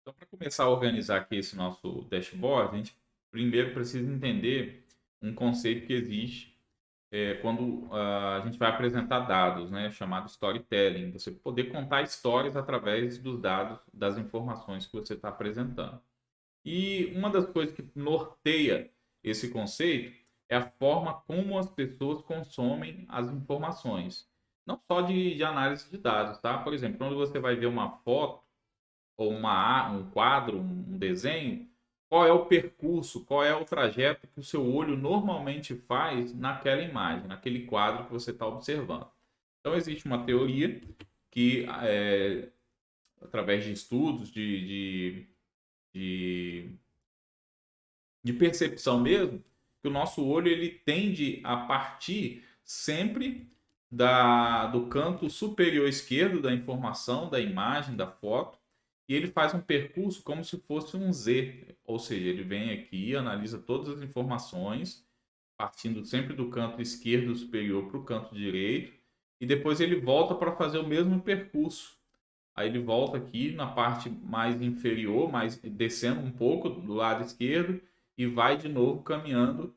Então, para começar a organizar aqui esse nosso dashboard, a gente primeiro precisa entender um conceito que existe quando a gente vai apresentar dados, né, chamado storytelling. Você poder contar histórias através dos dados, das informações que você está apresentando. E uma das coisas que norteia esse conceito é a forma como as pessoas consomem as informações. Não só de análise de dados, tá? Por exemplo, quando você vai ver uma foto, ou um quadro, um desenho, qual é o percurso, qual é o trajeto que o seu olho normalmente faz naquela imagem, naquele quadro que você está observando. Então, existe uma teoria que, através de estudos de, de percepção mesmo, que o nosso olho ele tende a partir sempre do canto superior esquerdo da informação, da imagem, da foto, e ele faz um percurso como se fosse um Z, ou seja, ele vem aqui, analisa todas as informações, partindo sempre do canto esquerdo superior para o canto direito, e depois ele volta para fazer o mesmo percurso. Aí ele volta aqui na parte mais inferior, mais descendo um pouco do lado esquerdo e vai de novo caminhando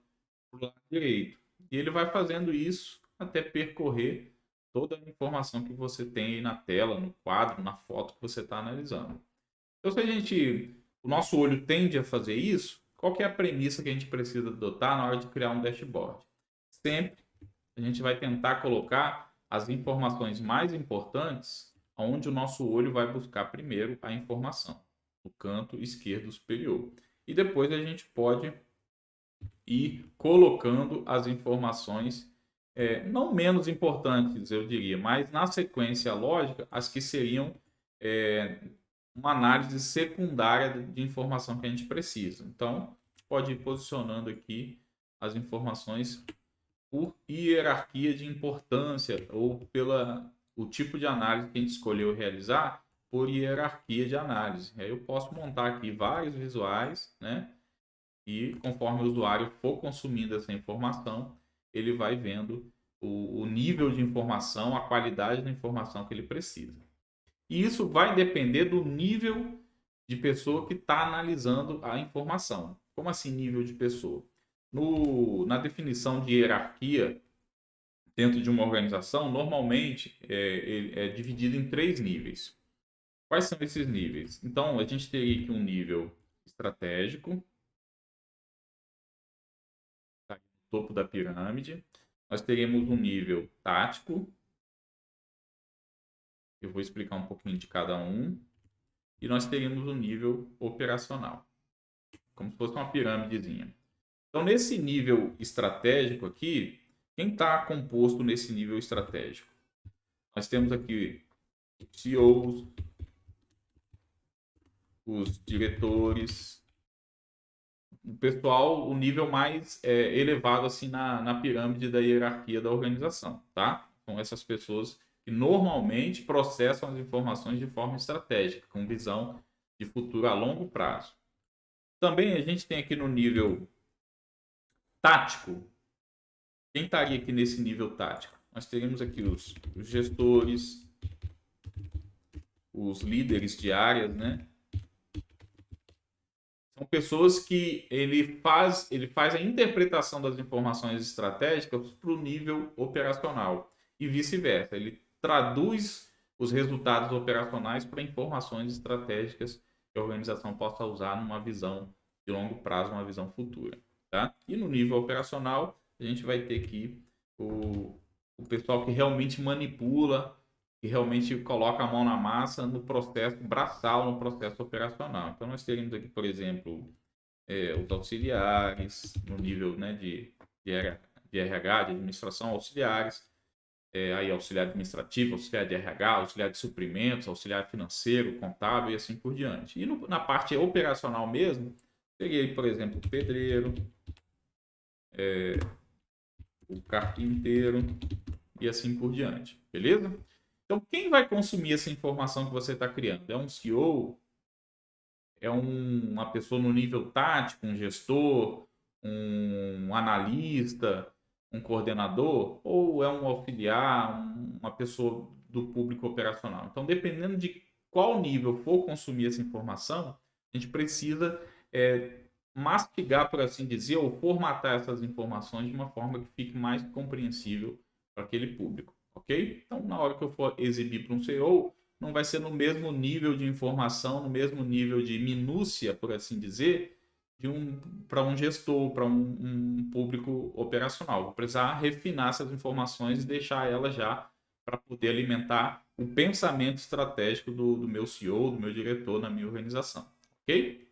para o lado direito. E ele vai fazendo isso até percorrer toda a informação que você tem aí na tela, no quadro, na foto que você está analisando. Então, se o nosso olho tende a fazer isso, qual que é a premissa que a gente precisa adotar na hora de criar um dashboard? Sempre a gente vai tentar colocar as informações mais importantes onde o nosso olho vai buscar primeiro a informação, no canto esquerdo superior. E depois a gente pode ir colocando as informações não menos importantes, eu diria, mas na sequência lógica, as que seriam é, uma análise secundária de informação que a gente precisa. Então, pode ir posicionando aqui as informações por hierarquia de importância ou pela o tipo de análise que a gente escolheu realizar por hierarquia de análise. Aí eu posso montar aqui vários visuais, né? E conforme o usuário for consumindo essa informação, ele vai vendo o nível de informação, a qualidade da informação que ele precisa. E isso vai depender do nível de pessoa que está analisando a informação. Como assim nível de pessoa? Na definição de hierarquia dentro de uma organização, normalmente é dividido em três níveis. Quais são esses níveis? Então, a gente teria aqui um nível estratégico, tá, no topo da pirâmide. Nós teríamos um nível tático, eu vou explicar um pouquinho de cada um. E nós teríamos um nível operacional, como se fosse uma pirâmidezinha. Então, nesse nível estratégico aqui, quem está composto nesse nível estratégico? Nós temos aqui os CEOs, os diretores, o pessoal, o nível mais elevado assim na pirâmide da hierarquia da organização, tá? São essas pessoas que normalmente processam as informações de forma estratégica, com visão de futuro a longo prazo. Também a gente tem aqui no nível tático. Quem estaria aqui nesse nível tático? Nós teríamos aqui os gestores, os líderes de áreas, né? São pessoas que ele faz a interpretação das informações estratégicas para o nível operacional e vice-versa. Ele traduz os resultados operacionais para informações estratégicas que a organização possa usar numa visão de longo prazo, uma visão futura. Tá? E no nível operacional, a gente vai ter aqui o pessoal que realmente manipula, que realmente coloca a mão na massa no processo braçal, no processo operacional. Então, nós teríamos aqui, por exemplo, os auxiliares, no nível né, de RH, de administração, auxiliares, aí auxiliar administrativo, auxiliar de RH, auxiliar de suprimentos, auxiliar financeiro, contábil e assim por diante. E na parte operacional mesmo, teria, por exemplo, o pedreiro, o carpinteiro e assim por diante, beleza? Então, quem vai consumir essa informação que você está criando? É um CEO? É uma pessoa no nível tático, um gestor, um analista, um coordenador? Ou é um auxiliar, uma pessoa do público operacional? Então, dependendo de qual nível for consumir essa informação, a gente precisa mastigar, por assim dizer, ou formatar essas informações de uma forma que fique mais compreensível para aquele público, ok? Então, na hora que eu for exibir para um CEO, não vai ser no mesmo nível de informação, no mesmo nível de minúcia, por assim dizer, para um gestor, para um público operacional. Vou precisar refinar essas informações e deixar elas já para poder alimentar o pensamento estratégico do meu CEO, do meu diretor na minha organização, ok?